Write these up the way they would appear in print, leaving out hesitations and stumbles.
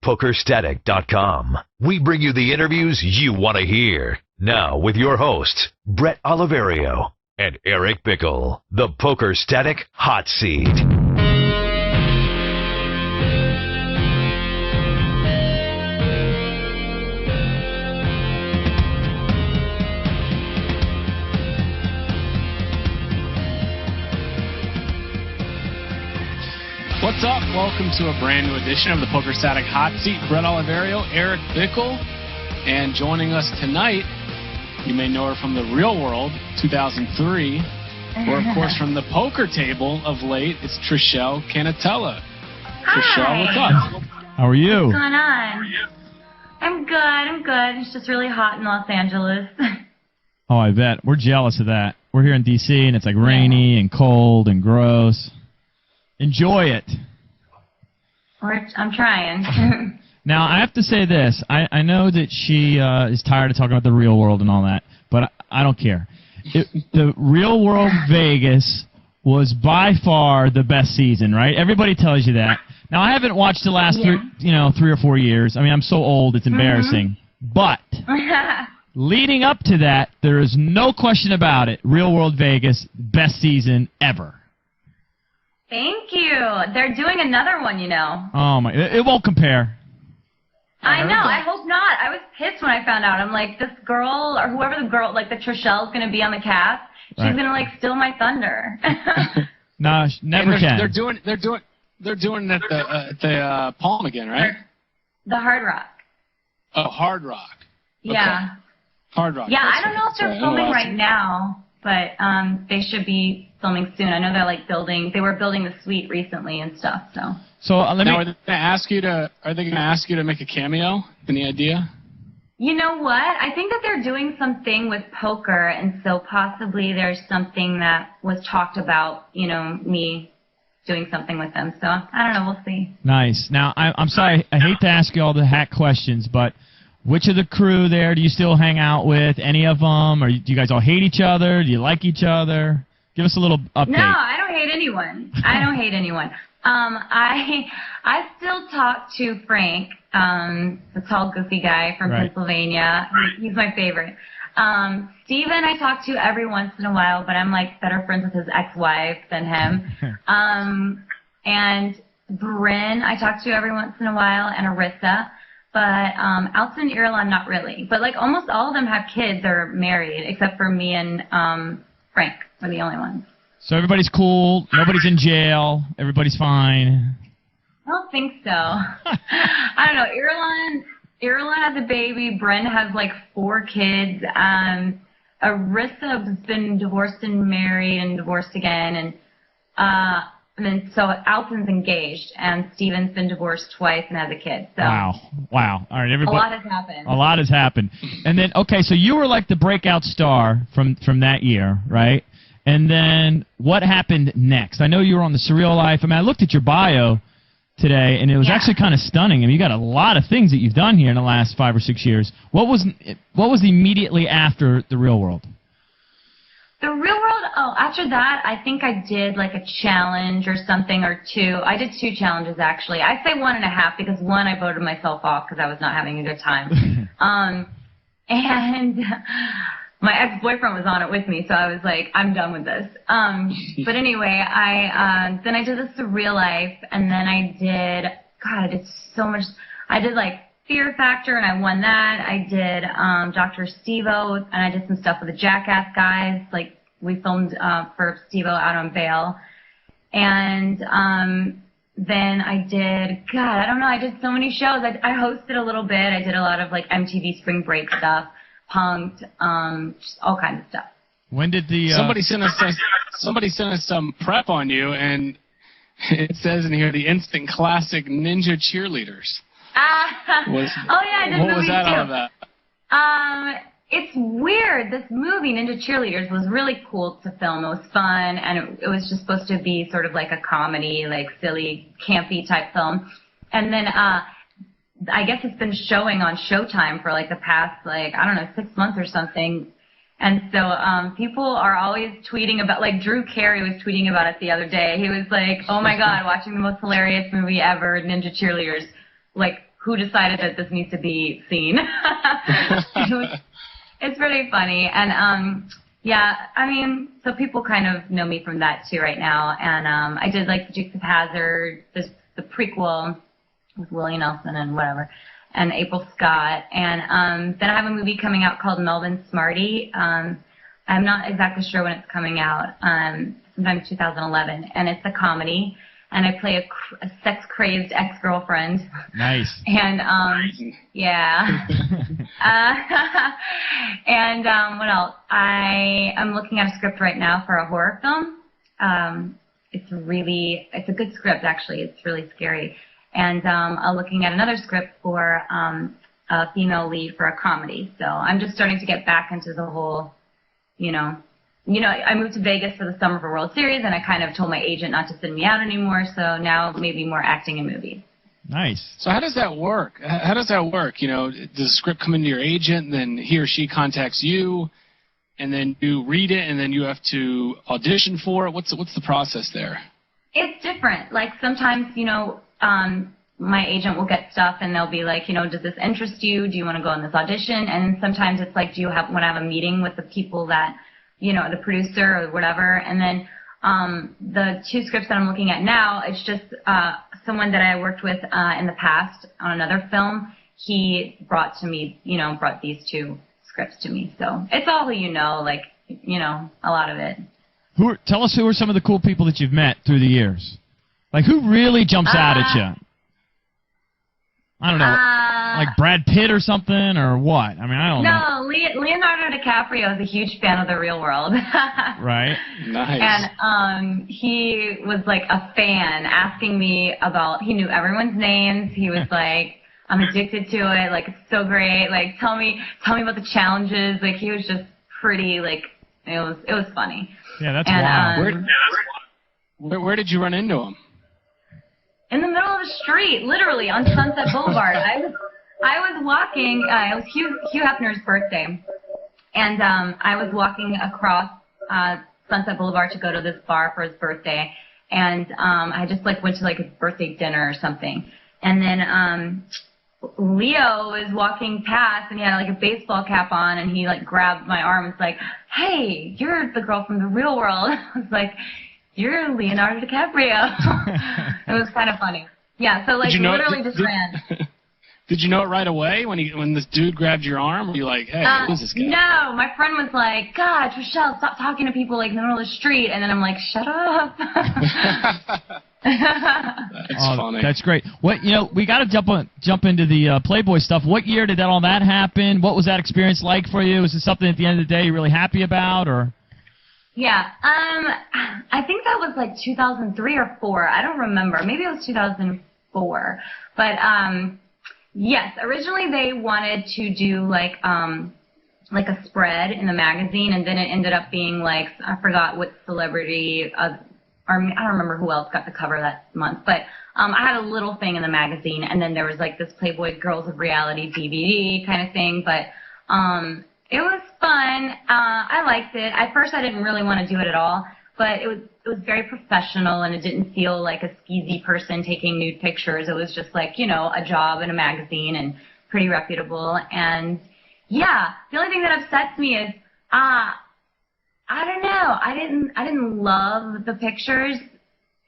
PokerStatic.com. We bring you the interviews you want to hear. Now with your hosts, Bret Oliverio and Eric Bickel, the Poker Static Hot Seat. What's up? Welcome to a brand new edition of the Poker Static Hot Seat. Bret Oliverio, Eric Bickel, and joining us tonight, you may know her from The Real World, 2003, or of course from the poker table of late, it's Trishelle Cannatella. Trishelle, what's up? How are you? What's going on? I'm good. It's just really hot in Los Angeles. Oh, I bet. We're jealous of that. We're here in D.C., and it's like rainy and cold and gross. Enjoy it. I'm trying. Now, I have to say this. I know that she is tired of talking about The Real World and all that, but I don't care. The Real World Vegas was by far the best season, right? Everybody tells you that. Now, I haven't watched the last 3 or 4 years. I mean, I'm so old, it's embarrassing. But leading up to that, there is no question about it. Real World Vegas, best season ever. Thank you. They're doing another one, you know. Oh, my. It won't compare. I know. I hope not. I was pissed when I found out. I'm like, this girl, or whoever the girl, like the Trishelle is going to be on the cast. She's going to, like, steal my thunder. No, never can. They're doing it at the Palm again, right? The Hard Rock. Oh, Hard Rock. Okay. Yeah. Hard Rock. Yeah, I don't know if they're filming right now, but they should be filming soon. I know they're like they were building the suite recently and stuff. So are they going to ask you to make a cameo? Any idea? You know what? I think that they're doing something with poker, and so possibly there's something that was talked about. You know, me doing something with them. So I don't know. We'll see. Nice. Now I'm sorry. I hate to ask you all the hack questions, but which of the crew there do you still hang out with? Any of them? Or do you guys all hate each other? Do you like each other? Give us a little update. No, I don't hate anyone. I still talk to Frank, the tall, goofy guy from Pennsylvania. He's my favorite. Steven I talk to every once in a while, but I'm like better friends with his ex-wife than him. And Bryn I talk to every once in a while, and Arissa. But Alton and Irulan, not really. But like almost all of them have kids or married, except for me and Frank. We're the only ones. So everybody's cool. Nobody's in jail. Everybody's fine. I don't think so. I don't know. Irulan has a baby. Bryn has like 4 kids. Arissa's been divorced and married and divorced again. And then so Alton's engaged, and Steven's been divorced twice and has a kid. So Wow. All right, everybody. A lot has happened. A lot has happened. And then, okay, so you were like the breakout star from that year, right? And then what happened next? I know you were on The Surreal Life. I mean, I looked at your bio today, and it was actually kind of stunning. I mean, you got a lot of things that you've done here in the last 5 or 6 years. What was immediately after The Real World? The Real World, after that, I think I did like a challenge or something, or 2. I did 2 challenges, actually. I'd say 1.5, because 1 I voted myself off because I was not having a good time. And my ex-boyfriend was on it with me, so I was like, I'm done with this. But anyway, then I did The Surreal Life, and then I did so much. I did like Fear Factor, and I won that. I did Dr. Steve-O, and I did some stuff with the Jackass guys. Like, we filmed for Steve-O out on bail. And then I did so many shows. I hosted a little bit. I did a lot of, like, MTV Spring Break stuff, Punked, just all kinds of stuff. When did the... Somebody sent us some prep on you, and it says in here, the instant classic Ninja Cheerleaders. I did movies too. What was that all about? It's weird. This movie, Ninja Cheerleaders, was really cool to film. It was fun, and it was just supposed to be sort of like a comedy, like silly, campy type film. And then I guess it's been showing on Showtime for like the past, 6 months or something. And so people are always tweeting about, like Drew Carey was tweeting about it the other day. He was like, oh my God, watching the most hilarious movie ever, Ninja Cheerleaders. Like, who decided that this needs to be seen. It's pretty funny. And, yeah, I mean, so people kind of know me from that too right now. And I did like Dukes of Hazzard, the prequel with Willie Nelson and whatever, and April Scott. And then I have a movie coming out called Melvin Smarty. I'm not exactly sure when it's coming out, sometime 2011. And it's a comedy. And I play a sex-crazed ex-girlfriend. Nice. And, yeah. And what else? I am looking at a script right now for a horror film. It's a good script, actually. It's really scary. And I'm looking at another script for a female lead for a comedy. So I'm just starting to get back into the whole, I moved to Vegas for the Summer for World Series, and I kind of told my agent not to send me out anymore, so now maybe more acting in movies. Nice. So how does that work? Does the script come into your agent, and then he or she contacts you, and then you read it, and then you have to audition for it? What's the process there? It's different. Like sometimes, my agent will get stuff, and they'll be like, does this interest you? Do you want to go on this audition? And sometimes it's like, want to have a meeting with the people that, the producer or whatever. And then the two scripts that I'm looking at now, it's just someone that I worked with in the past on another film. He brought these two scripts to me. So it's all who a lot of it. Tell us who are some of the cool people that you've met through the years? Like, who really jumps out at you? I don't know, like Brad Pitt or something, or what? I mean, I don't know. No, Leonardo DiCaprio is a huge fan of The Real World. Right. Nice. And he was like a fan, asking me he knew everyone's names. He was like, I'm addicted to it. Like, it's so great. Like, tell me about the challenges. Like, he was just pretty, like, it was funny. Yeah, that's wild. Where did you run into him? In the middle of the street, literally, on Sunset Boulevard. I was walking, it was Hugh Hefner's birthday, and I was walking across Sunset Boulevard to go to this bar for his birthday, and I just, went to, his birthday dinner or something. And then Leo was walking past, and he had, a baseball cap on, and he, grabbed my arm and was like, hey, you're the girl from The Real World. I was like, you're Leonardo DiCaprio. It was kind of funny. Yeah, so literally just ran. Did you know it right away when this dude grabbed your arm? Were you like, hey, who's this guy? No, my friend was like, God, Trishelle, stop talking to people in the middle of the street. And then I'm like, shut up. That's funny. That's great. We got to jump into the Playboy stuff. What year did all that happen? What was that experience like for you? Was it something at the end of the day you're really happy about, or? Yeah, I think that was 2003 or 4. I don't remember. Maybe it was 2004. But yes, originally they wanted to do a spread in the magazine, and then it ended up being I forgot what celebrity, or I don't remember who else got the cover that month. But I had a little thing in the magazine, and then there was this Playboy Girls of Reality DVD kind of thing. But it was fun. I liked it. At first, I didn't really want to do it at all, but it was very professional, and it didn't feel like a skeezy person taking nude pictures. It was just a job in a magazine and pretty reputable. And yeah, the only thing that upsets me is I don't know. I didn't love the pictures,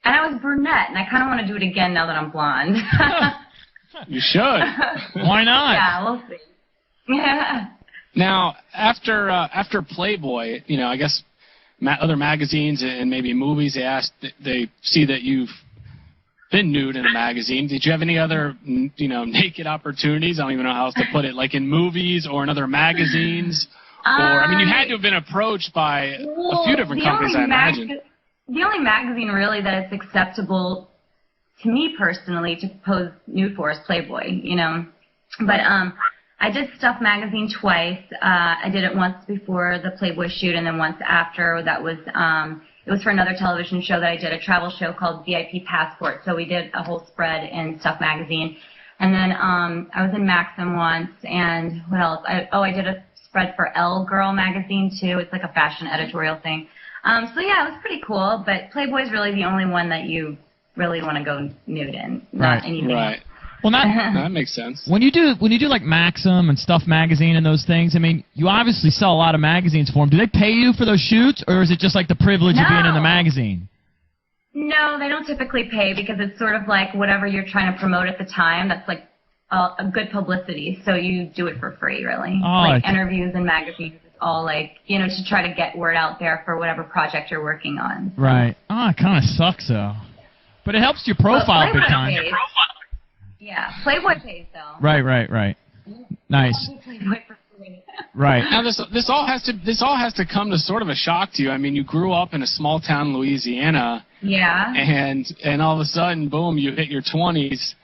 and I was brunette, and I kind of want to do it again now that I'm blonde. You should. Why not? Yeah, we'll see. Yeah. Now, after Playboy, I guess other magazines and maybe movies, they see that you've been nude in a magazine. Did you have any other, naked opportunities? I don't even know how else to put it, in movies or in other magazines? Or, you had to have been approached by a few different companies, I imagine. The only magazine, really, that it's acceptable to me personally to pose nude for is Playboy, But, I did Stuff Magazine twice. I did it once before the Playboy shoot, and then once after. That was it was for another television show that I did, a travel show called VIP Passport. So we did a whole spread in Stuff Magazine, and then I was in Maxim once. And what else? I did a spread for Elle Girl magazine too. It's like a fashion editorial thing. So yeah, it was pretty cool. But Playboy's really the only one that you really want to go nude in, not anything. Right. Well, That makes sense. When you do like Maxim and Stuff Magazine and those things, I mean, you obviously sell a lot of magazines for them. Do they pay you for those shoots, or is it just like the privilege of being in the magazine? No, they don't typically pay because it's sort of like whatever you're trying to promote at the time. That's like a good publicity, so you do it for free, really. Like interviews and magazines, it's all like, you know, to try to get word out there for whatever project you're working on. So. Right. Oh, it kind of sucks, though. But it helps your profile big time. Yeah, Playboy pays though. Right. Nice. Right. Now this all has to come to sort of a shock to you. I mean, you grew up in a small town in Louisiana. Yeah. And all of a sudden, boom, you hit your 20s,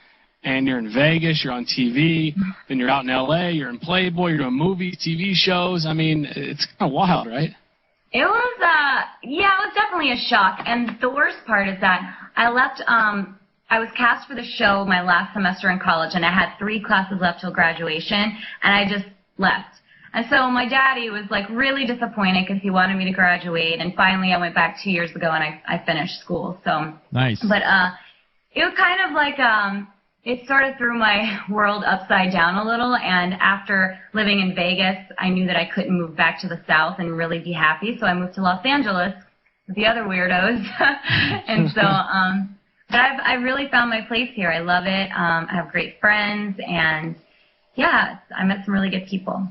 and you're in Vegas, you're on TV, then you're out in LA, you're in Playboy, you're doing movies, TV shows. I mean, it's kind of wild, right? It was it was definitely a shock. And the worst part is that I left I was cast for the show my last semester in college, and I had 3 classes left till graduation, and I just left. And so my daddy was like really disappointed because he wanted me to graduate, and finally I went back 2 years ago and I finished school. So nice. But it was kind of like it sort of threw my world upside down a little, and after living in Vegas, I knew that I couldn't move back to the South and really be happy, so I moved to Los Angeles with the other weirdos. And so but I really found my place here. I love it. I have great friends, and yeah, I met some really good people.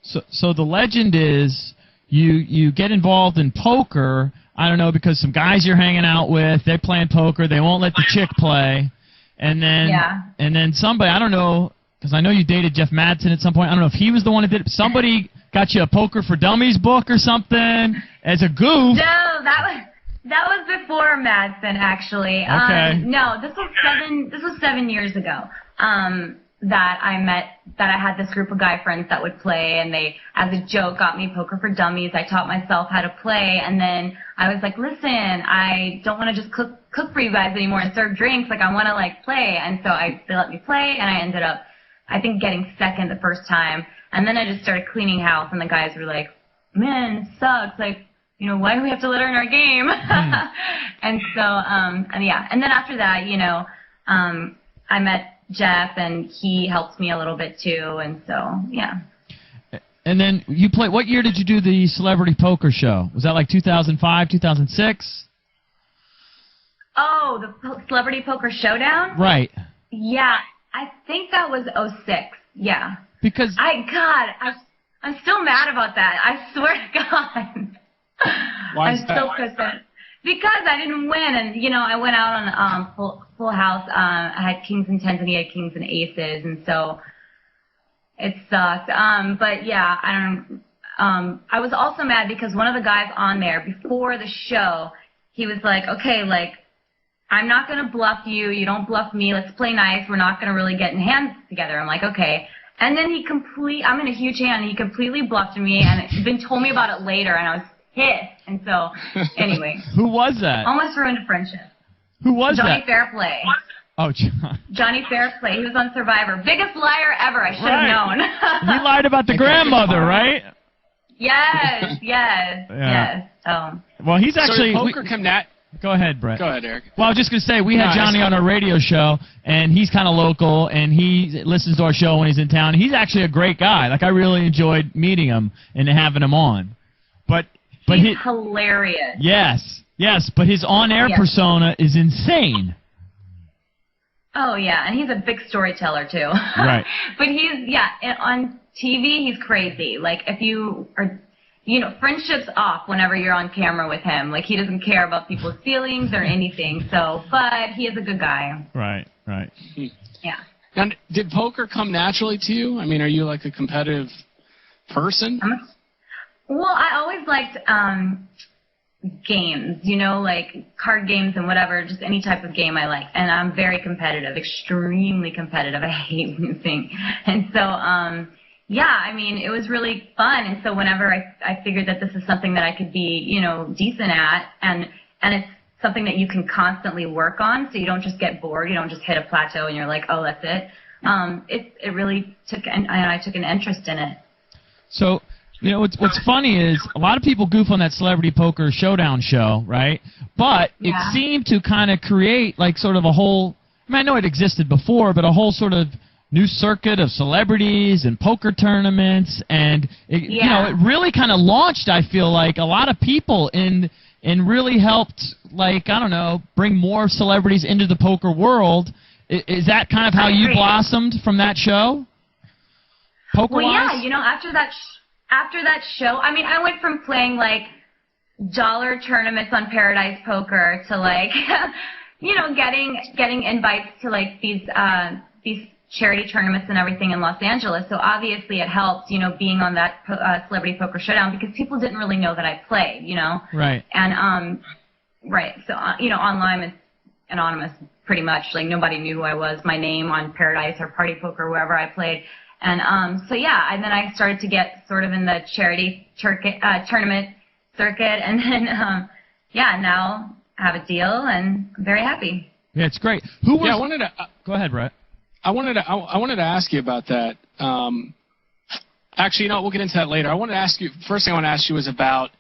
So the legend is you get involved in poker, I don't know, because some guys you're hanging out with, they're playing poker, they won't let the chick play, and then somebody, I don't know, because I know you dated Jeff Madsen at some point, I don't know if he was the one that did it, somebody got you a Poker for Dummies book or something as a goof. No, that was before Madsen, actually. Okay. No, this was 7 years ago. That I had this group of guy friends that would play, and they, as a joke, got me Poker for Dummies. I taught myself how to play, and then I was like, listen, I don't want to just cook for you guys anymore and serve drinks. Like, I want to, like, play. And so they let me play, and I ended up, I think, getting second the first time. And then I just started cleaning house, and the guys were like, man, it sucks. Like, you know, why do we have to let her in our game? And so, and then after that, you know, I met Jeff, and he helped me a little bit too, and so, yeah. And then you played, what year did you do the Celebrity Poker Show? Was that like 2005, 2006? Oh, the Celebrity Poker Showdown? Right. Yeah, I think that was 06, yeah. Because... I'm still mad about that, I swear to God. Why is I'm still pissed. Because I didn't win, and, you know, I went out on Full House. I had kings and tens, and he had kings and aces, and so it sucked. But yeah, I was also mad because one of the guys on there before the show, he was like, okay, like, I'm not gonna bluff you. You don't bluff me. Let's play nice. We're not gonna really get in hands together. I'm like, okay. And then I'm in a huge hand. And he completely bluffed me, and then told me about it later, and I was pissed. And so, anyway. Who was that? Almost ruined a friendship. Who was Johnny that? Fairplay. Oh, John. Johnny Fairplay. He was on Survivor. Biggest liar ever. I should have known. He lied about the grandmother, right? Yes. Oh. Well, he's actually... So Go ahead, Bret. Go ahead, Eric. Well, I was just going to say, we had Johnny on our radio show, and he's kind of local, and he listens to our show when he's in town. He's actually a great guy. Like, I really enjoyed meeting him and having him on. But he's hilarious. Yes, but his on-air persona is insane. Oh, yeah, and he's a big storyteller, too. Right. But on TV, he's crazy. Like, if you are... You know, friendship's off whenever you're on camera with him. Like, he doesn't care about people's feelings or anything. So, but he is a good guy. Right. Yeah. And did poker come naturally to you? I mean, are you like a competitive person? Well, I always liked games, you know, like card games and whatever, just any type of game I like. And I'm very competitive, extremely competitive. I hate losing. And so, yeah, I mean, it was really fun, and so whenever I figured that this is something that I could be, you know, decent at, and it's something that you can constantly work on, so you don't just get bored, you don't just hit a plateau and you're like, oh, that's it. It really took, and I took an interest in it. So, you know, what's funny is a lot of people goof on that Celebrity Poker Showdown show, right? But it seemed to kind of create like sort of a whole I mean, I know it existed before, but a whole sort of new circuit of celebrities and poker tournaments, and it really kind of launched, I feel like, a lot of people and really helped, like, I don't know, bring more celebrities into the poker world. Is that kind of how you blossomed from that show? Poker-wise? Well, yeah, after that show, I mean, I went from playing like dollar tournaments on Paradise Poker to like, getting invites to like these charity tournaments and everything in Los Angeles. So obviously it helped, being on that Celebrity Poker Showdown, because people didn't really know that I played, Right. And right. So online it's anonymous pretty much. Like nobody knew who I was, my name on Paradise or Party Poker, wherever I played. And and then I started to get sort of in the charity tournament circuit, and then now I have a deal and I'm very happy. Yeah, it's great. Who was? Yeah, I wanted to. Go ahead, Bret. I wanted to ask you about that. Actually, we'll get into that later. I wanted to ask you. First thing I want to ask you was about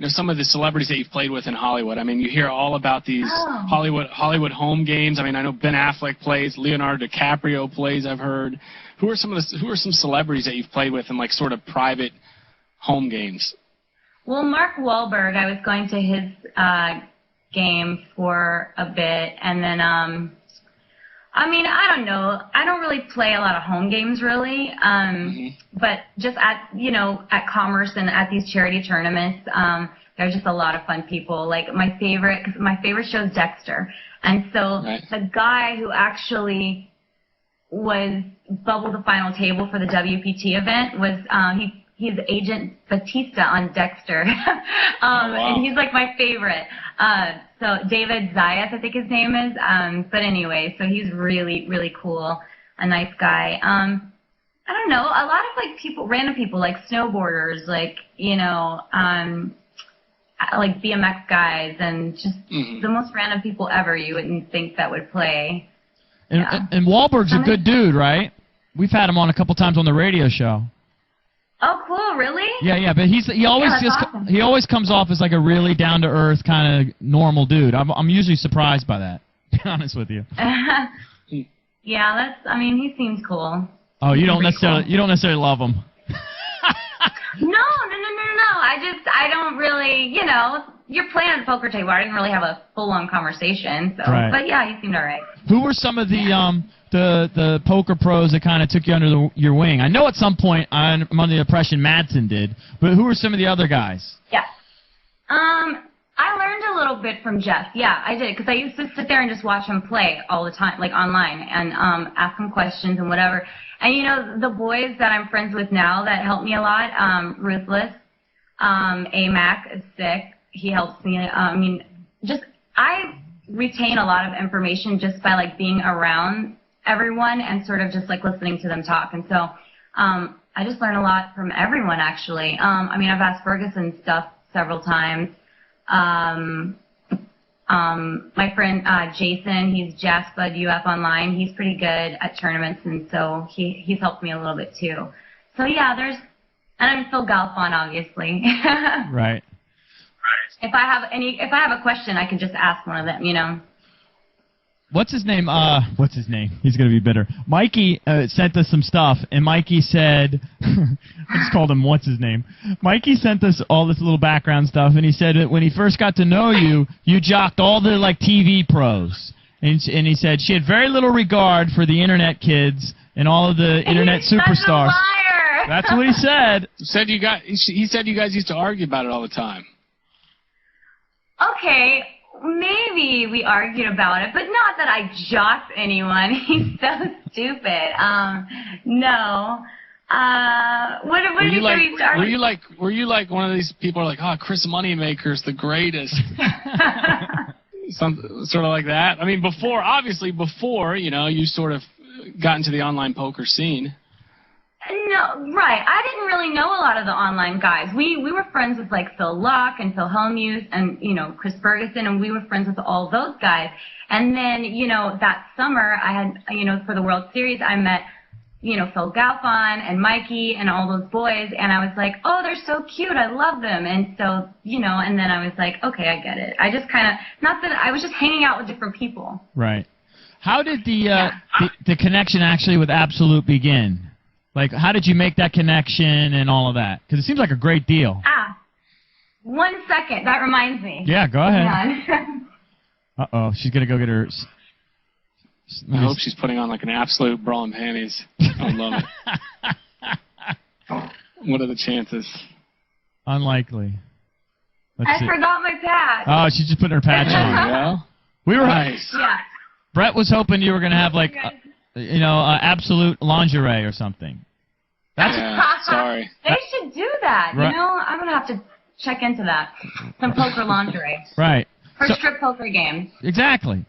some of the celebrities that you've played with in Hollywood. I mean, you hear all about these Hollywood home games. I mean, I know Ben Affleck plays, Leonardo DiCaprio plays, I've heard. Who are some celebrities that you've played with in like sort of private home games? Well, Mark Wahlberg, I was going to his game for a bit, and then I mean, I don't know. I don't really play a lot of home games, really. But just at Commerce and at these charity tournaments, there's just a lot of fun people. Like my favorite show is Dexter, and so the guy who actually was bubbled the final table for the WPT event was he's Agent Batista on Dexter, and he's like my favorite. So David Zayas, I think his name is. But anyway, so he's really, really cool, a nice guy. I don't know, a lot of like random people, like snowboarders, like like BMX guys, and just the most random people ever you wouldn't think that would play. And Wahlberg's a good dude, right? We've had him on a couple times on the radio show. Oh, cool! Really? Yeah, but he always comes off as like a really down to earth kind of normal dude. I'm usually surprised by that. To be honest with you. Yeah, I mean, he seems cool. Oh, you don't necessarily love him. No. I don't really, you're playing at the poker table. I didn't really have a full-on conversation, so. Right. But yeah, he seemed all right. Who were some of the poker pros that kind of took you under your wing? I know at some point I'm under the impression Madsen did, but who were some of the other guys? Yeah. I learned a little bit from Jeff. Yeah, I did, because I used to sit there and just watch him play all the time, like online, and ask him questions and whatever. And the boys that I'm friends with now that help me a lot, Ruthless, AMAC is sick. He helps me. I retain a lot of information just by like being around everyone and sort of just like listening to them talk. And so I just learn a lot from everyone, actually. I've asked Ferguson stuff several times. My friend Jason, he's Jaspud UF Online. He's pretty good at tournaments, and so he's helped me a little bit too. So yeah, and I'm Phil Galfon, obviously. Right. If I have a question, I can just ask one of them, What's his name? What's his name? He's going to be bitter. Mikey sent us some stuff, and Mikey said, I just called him what's his name. Mikey sent us all this little background stuff, and he said that when he first got to know you, you jocked all the like TV pros. And he said she had very little regard for the internet kids and all of the internet superstars. Liar. That's what he said. He said you guys used to argue about it all the time. Okay. Maybe we argued about it, but not that I jocked anyone. He's so stupid. No. What did you say? Were you like one of these people who are like, Chris Moneymaker's the greatest? Something sort of like that. I mean, before you sort of got into the online poker scene. No, right. I didn't really know a lot of the online guys. We were friends with like Phil Locke and Phil Hellmuth and Chris Ferguson, and we were friends with all those guys. And then that summer I had for the World Series I met Phil Galfon and Mikey and all those boys, and I was like, oh, they're so cute, I love them. And so and then I was like, okay, I get it. I just kind of, not that I was just hanging out with different people. Right. How did the connection actually with Absolute begin? Like, how did you make that connection and all of that? Because it seems like a great deal. 1 second. That reminds me. Yeah, go ahead. Yeah. Uh-oh, she's going to go get her... I hope she's putting on like an Absolute bra and panties. I love it. What are the chances? Unlikely. I forgot my patch. Oh, she's just putting her patch on. Yeah? We were Nice. Yeah. Brett was hoping you were going to have like, Absolute lingerie or something. Sorry. They should do that. Right. You know, I'm going to have to check into that. Some poker lingerie. Right. For strip poker games. Exactly.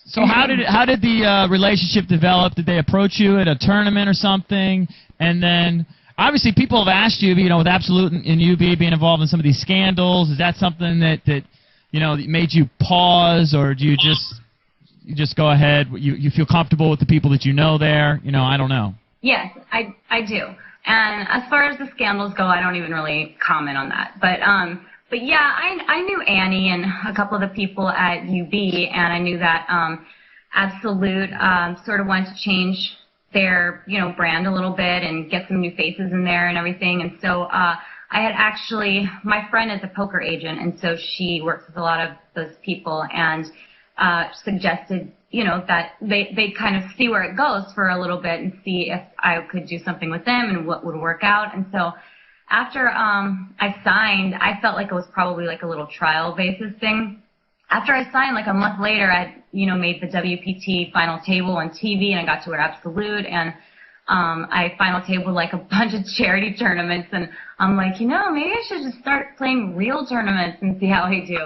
So how did the relationship develop? Did they approach you at a tournament or something? And then, obviously, people have asked you, with Absolute and UB being involved in some of these scandals, is that something that made you pause, or do you just go ahead? You feel comfortable with the people that you know there? I don't know. Yes, I do. And as far as the scandals go, I don't even really comment on that. But yeah, I knew Annie and a couple of the people at UB, and I knew that Absolute sort of wanted to change their brand a little bit and get some new faces in there and everything. And so I had actually, my friend is a poker agent, and so she works with a lot of those people, and suggested that they kind of see where it goes for a little bit and see if I could do something with them and what would work out. And so after I signed, I felt like it was probably like a little trial basis thing. After I signed, like a month later, I made the WPT final table on TV, and I got to wear Absolute, and I final tabled like a bunch of charity tournaments, and I'm like, maybe I should just start playing real tournaments and see how I do.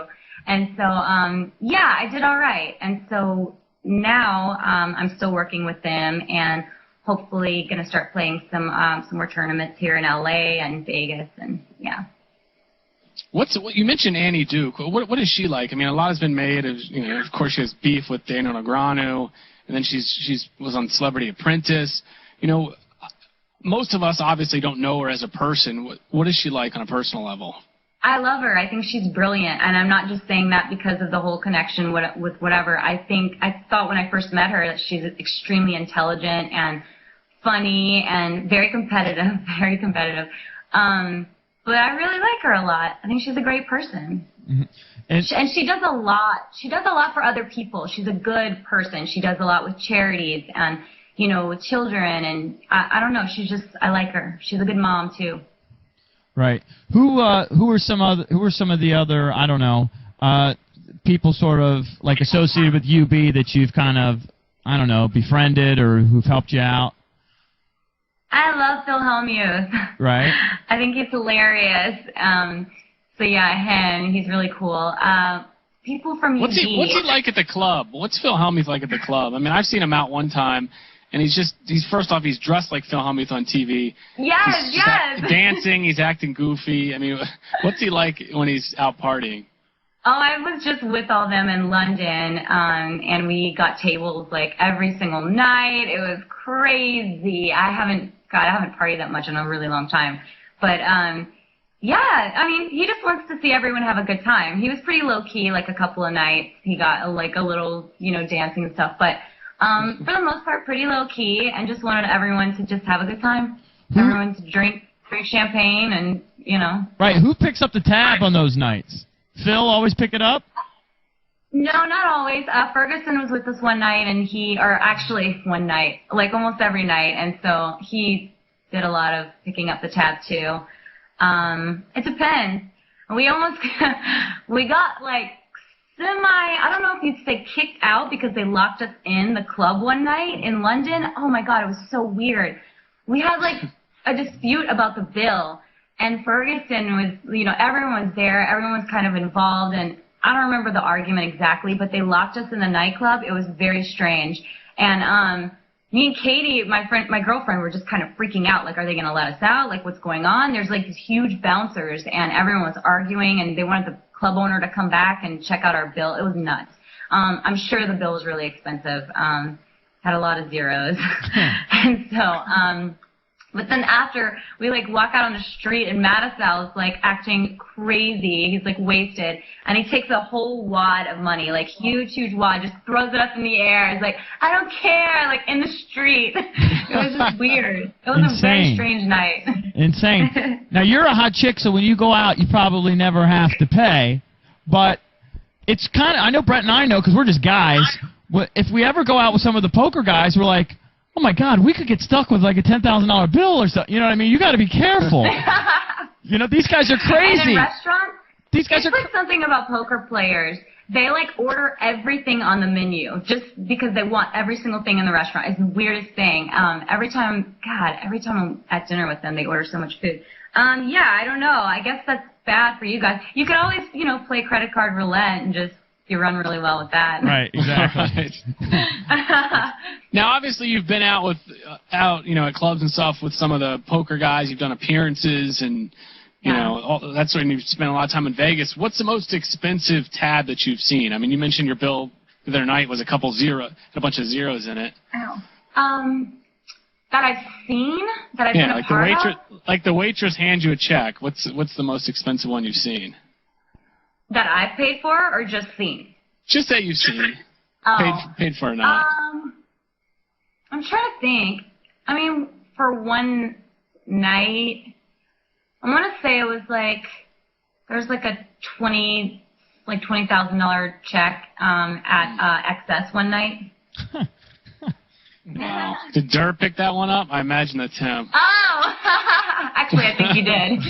And so, yeah, I did all right. And so now I'm still working with them, and hopefully going to start playing some more tournaments here in LA and Vegas, and yeah. You mentioned Annie Duke. What is she like? I mean, a lot has been made of, of course she has beef with Daniel Negreanu, and then she's was on Celebrity Apprentice. Most of us obviously don't know her as a person. What is she like on a personal level? I love her. I think she's brilliant, and I'm not just saying that because of the whole connection with whatever. I thought when I first met her that she's extremely intelligent and funny and very competitive, very competitive. But I really like her a lot. I think she's a great person. Mm-hmm. And she does a lot. She does a lot for other people. She's a good person. She does a lot with charities and, with children. And I don't know. I like her. She's a good mom, too. Right. Who are some of the other, I don't know, people sort of like associated with UB that you've kind of, I don't know, befriended or who've helped you out? I love Phil Hellmuth. Right. I think he's hilarious. So yeah, him. He's really cool. People from UB. What's he like at the club? What's Phil Hellmuth like at the club? I mean, I've seen him out one time, and he's first off, he's dressed like Phil Hellmuth on TV. Yes, he's dancing, he's acting goofy. I mean, what's he like when he's out partying? Oh, I was just with all them in London, and we got tables like every single night. It was crazy. I haven't partied that much in a really long time. But, yeah, I mean, he just wants to see everyone have a good time. He was pretty low-key, like a couple of nights. He got like a little, dancing and stuff. But for the most part, pretty low-key, and just wanted everyone to just have a good time. Everyone to drink champagne and, Right. Who picks up the tab on those nights? Phil always pick it up? No, not always. Ferguson was with us one night, and actually one night, like almost every night, and so he did a lot of picking up the tab too. It depends. We got like I don't know if you'd say kicked out because they locked us in the club one night in London. Oh my God, it was so weird. We had like a dispute about the bill. And Ferguson was, everyone was there. Everyone was kind of involved. And I don't remember the argument exactly, but they locked us in the nightclub. It was very strange. And me and Katie, my girlfriend, were just kind of freaking out. Like, are they going to let us out? Like, what's going on? There's like these huge bouncers, and everyone was arguing, and they wanted the club owner to come back and check out our bill. It was nuts. I'm sure the bill was really expensive. Had a lot of zeros. And so, But then after, we, like, walk out on the street, and Mattisal is, like, acting crazy. He's, like, wasted. And he takes a whole wad of money, like, huge, huge wad, just throws it up in the air. He's like, I don't care, like, in the street. It was just weird. It was a very strange night. Insane. Now, you're a hot chick, so when you go out, you probably never have to pay. But it's kind of, I know Bret and I know, because we're just guys. If we ever go out with some of the poker guys, we're like, oh, my God, we could get stuck with, like, a $10,000 bill or something. You know what I mean? You got to be careful. You know, these guys are crazy. And in restaurants, these guys it's like something about poker players. They, like, order everything on the menu just because they want every single thing in the restaurant. It's the weirdest thing. Every time I'm at dinner with them, they order so much food. Yeah, I don't know. I guess that's bad for you guys. You could always, you know, play credit card roulette and just you run really well with that. Right, exactly. Now, obviously, you've been out at clubs and stuff with some of the poker guys. You've done appearances and, you know, that's when you've spent a lot of time in Vegas. What's the most expensive tab that you've seen? I mean, you mentioned your bill the other night was a bunch of zeros in it. Oh. That I've seen, that I've been a part of? Like the waitress hands you a check. What's the most expensive one you've seen? That I've paid for or just seen? Just that you've seen. Oh. Paid for or not. I'm trying to think. I mean, for one night, I want to say it was like, there was like a $20,000 check at Excess one night. Wow. Did Durr pick that one up? I imagine that's him. Oh! Actually, I think he did.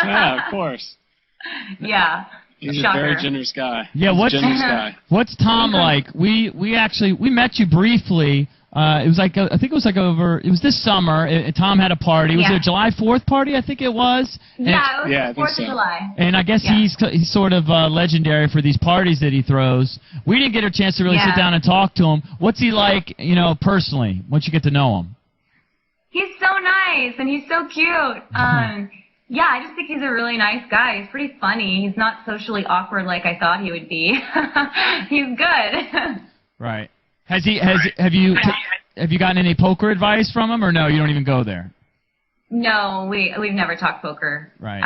Yeah, of course. Yeah. He's Shocker. a very generous guy. Yeah, what's Tom like? We met you briefly. It was like I think it was this summer. Tom had a party. Was it a July 4th party? I think it was. Yeah, it was 4th of July. And I guess he's sort of legendary for these parties that he throws. We didn't get a chance to really sit down and talk to him. What's he like, you know, personally? Once you get to know him. He's so nice and he's so cute. Yeah, I just think he's a really nice guy. He's pretty funny. He's not socially awkward like I thought he would be. He's good. Right. Have you gotten any poker advice from him, or no? You don't even go there. No, we've never talked poker. Right.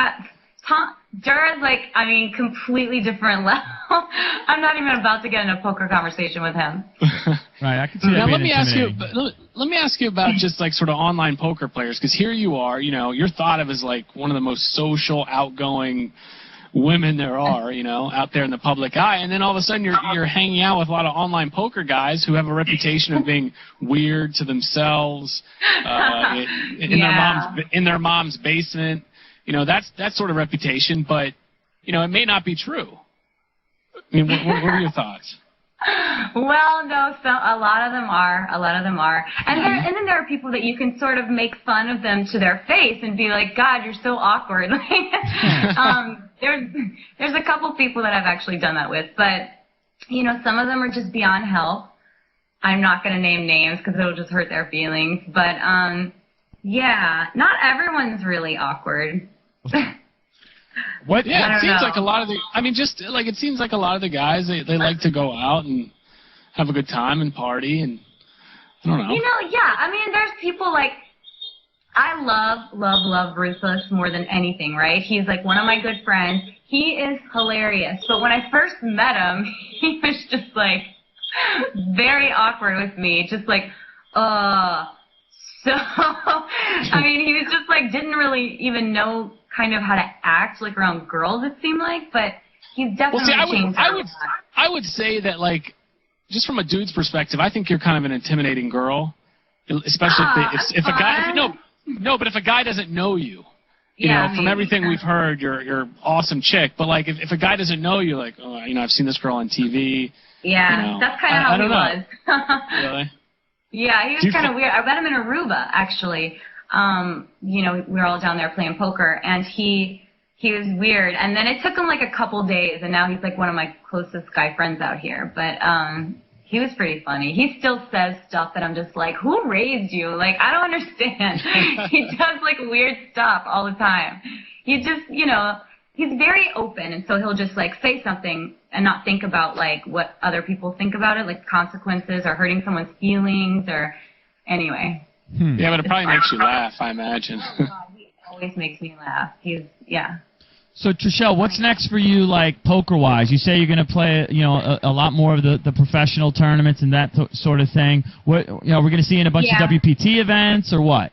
Durr is like, I mean, completely different level. I'm not even about to get in a poker conversation with him. Right, I can see that. Now let me ask you about just like sort of online poker players, because here you are, you know, you're thought of as like one of the most social, outgoing women there are, you know, out there in the public eye, and then all of a sudden you're hanging out with a lot of online poker guys who have a reputation of being weird to themselves, in their mom's basement. You know, that's sort of reputation, but, you know, it may not be true. I mean, what are your thoughts? Well, no, a lot of them are. And then there are people that you can sort of make fun of them to their face and be like, God, you're so awkward. There's a couple people that I've actually done that with, but, you know, some of them are just beyond help. I'm not going to name names because it'll just hurt their feelings, but, yeah, not everyone's really awkward. What? Yeah, it seems like a lot of the. I mean, just like it seems like a lot of the guys they like to go out and have a good time and party, and I don't know. You know, yeah. I mean, there's people like I love Ruthless more than anything. Right? He's like one of my good friends. He is hilarious. But when I first met him, he was just like very awkward with me. Just like, So, I mean, he was just like, didn't really even know kind of how to act like around girls, it seemed like, but he's definitely changed. I would say that, like, just from a dude's perspective, I think you're kind of an intimidating girl, especially if a guy, but if a guy doesn't know you, you know, from everything we've heard, you're an awesome chick, but like, if a guy doesn't know you, like, oh, you know, I've seen this girl on TV. Yeah, you know, that's kind of how he was. Really? Yeah, he was kind of weird. I met him in Aruba, actually. You know, we were all down there playing poker, and he was weird. And then it took him like a couple days, and now he's like one of my closest guy friends out here. But he was pretty funny. He still says stuff that I'm just like, who raised you? Like, I don't understand. He does like weird stuff all the time. He just, you know, he's very open, and so he'll just like say something and not think about like what other people think about it, like consequences or hurting someone's feelings or anyway. Yeah, but it probably makes you laugh, I imagine. He always makes me laugh. Yeah. So, Trishelle, what's next for you, like, poker-wise? You say you're going to play, a lot more of the professional tournaments and that sort of thing. What, we're going to see you in a bunch of WPT events or what?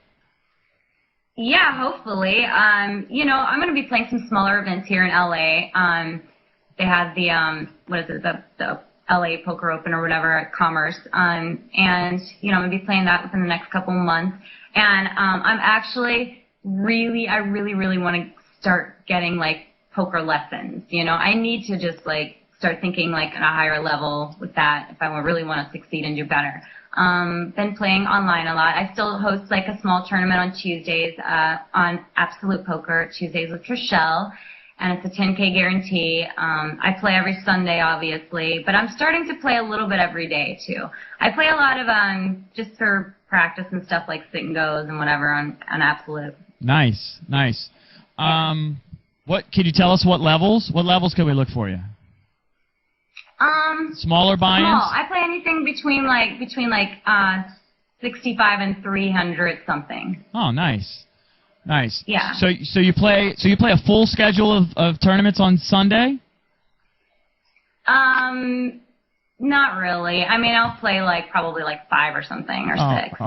Yeah, hopefully. I'm going to be playing some smaller events here in LA. They have the the LA Poker Open or whatever at Commerce, and I'm going to be playing that within the next couple of months. And I'm actually I really want to start getting like poker lessons. I need to just like start thinking like at a higher level with that if I really want to succeed and do better. Been playing online a lot. I still host like a small tournament on Tuesdays on Absolute Poker, Tuesdays with Trishelle, and it's a 10K guarantee. I play every Sunday, obviously, but I'm starting to play a little bit every day too. I play a lot of just for practice and stuff like sit and goes and whatever on Absolute. Nice. What can you tell us? What levels? What levels can we look for you? Smaller buy-ins? Small. I play anything between 65 and 300 something. Oh, nice. Yeah. So you play a full schedule of tournaments on Sunday? Not really. I mean, I'll play probably 5 or something or 6.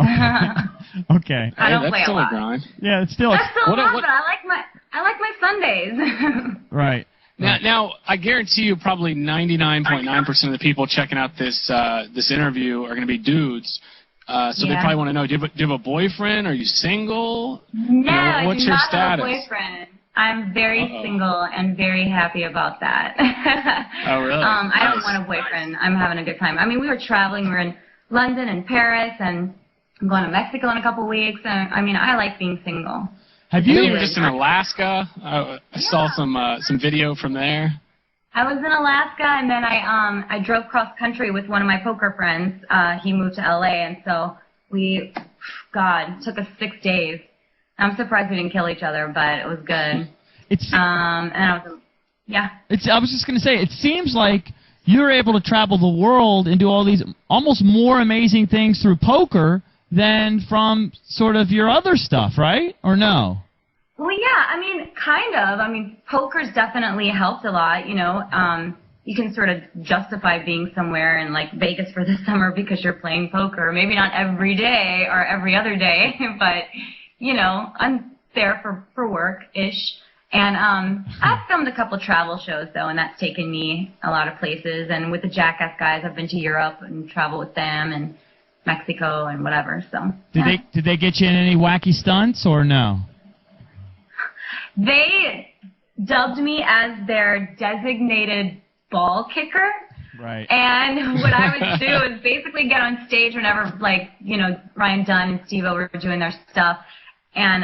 Okay. I don't play that's a lot. grind. Yeah, it's still. That's still a lot, but I like my Sundays. Right. Now, I guarantee you probably 99.9% of the people checking out this interview are going to be dudes. So they probably want to know, do you have a boyfriend? Are you single? No, what's I do your not status? have a boyfriend. I'm very single and very happy about that. Oh, really? I don't want a boyfriend. I'm having a good time. I mean, we were traveling. We were in London and Paris, and I'm going to Mexico in a couple weeks. And I mean, I like being single. Have You you? were just in Alaska. I saw some video from there. I was in Alaska, and then I drove cross country with one of my poker friends. He moved to LA, and so it took us 6 days. I'm surprised we didn't kill each other, but it was good. I was just going to say, it seems like you're able to travel the world and do all these almost more amazing things through poker than from sort of your other stuff, right? Or no? Well, yeah, I mean, kind of. I mean, poker's definitely helped a lot, You can sort of justify being somewhere in, Vegas for the summer because you're playing poker. Maybe not every day or every other day, but, I'm there for work-ish. And I've filmed a couple travel shows, though, and that's taken me a lot of places. And with the Jackass guys, I've been to Europe and traveled with them and Mexico and whatever. So Did they get you in any wacky stunts or no? They dubbed me as their designated ball kicker. Right. And what I would do is basically get on stage whenever, Ryan Dunn and Steve-O were doing their stuff. And,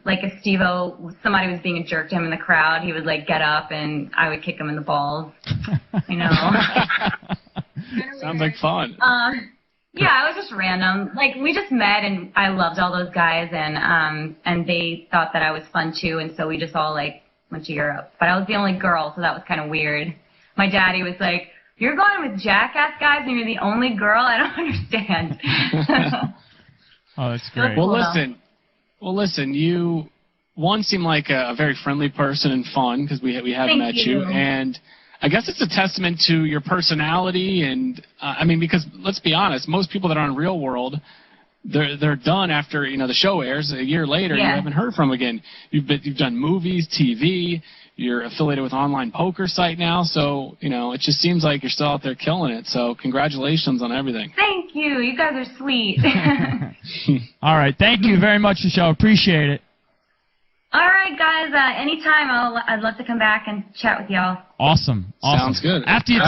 if Steve-O, somebody was being a jerk to him in the crowd, he would, get up and I would kick him in the balls. Sounds like fun. Yeah, it was just random. We just met, and I loved all those guys, and they thought that I was fun, too, and so we just all, went to Europe. But I was the only girl, so that was kind of weird. My daddy was like, "You're going with Jackass guys, and you're the only girl? I don't understand." Oh, that's great. Well, listen, you, one, seem like a very friendly person and fun, because we have met you, and I guess it's a testament to your personality, and because let's be honest, most people that are on Real World, they're done after the show airs. A year later, you haven't heard from again. You've done movies, TV. You're affiliated with an online poker site now, so it just seems like you're still out there killing it. So congratulations on everything. Thank you. You guys are sweet. All right, thank you very much, Trishelle. Appreciate it. All right, guys. Anytime, I'd love to come back and chat with y'all. Awesome. Sounds good. After you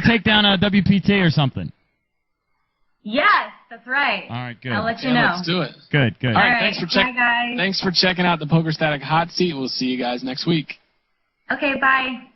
take down a WPT or something. Yes, that's right. All right, good. I'll let you know. Let's do it. Good. All right, Bye, guys. Thanks for checking out the Poker Static Hot Seat. We'll see you guys next week. Okay, bye.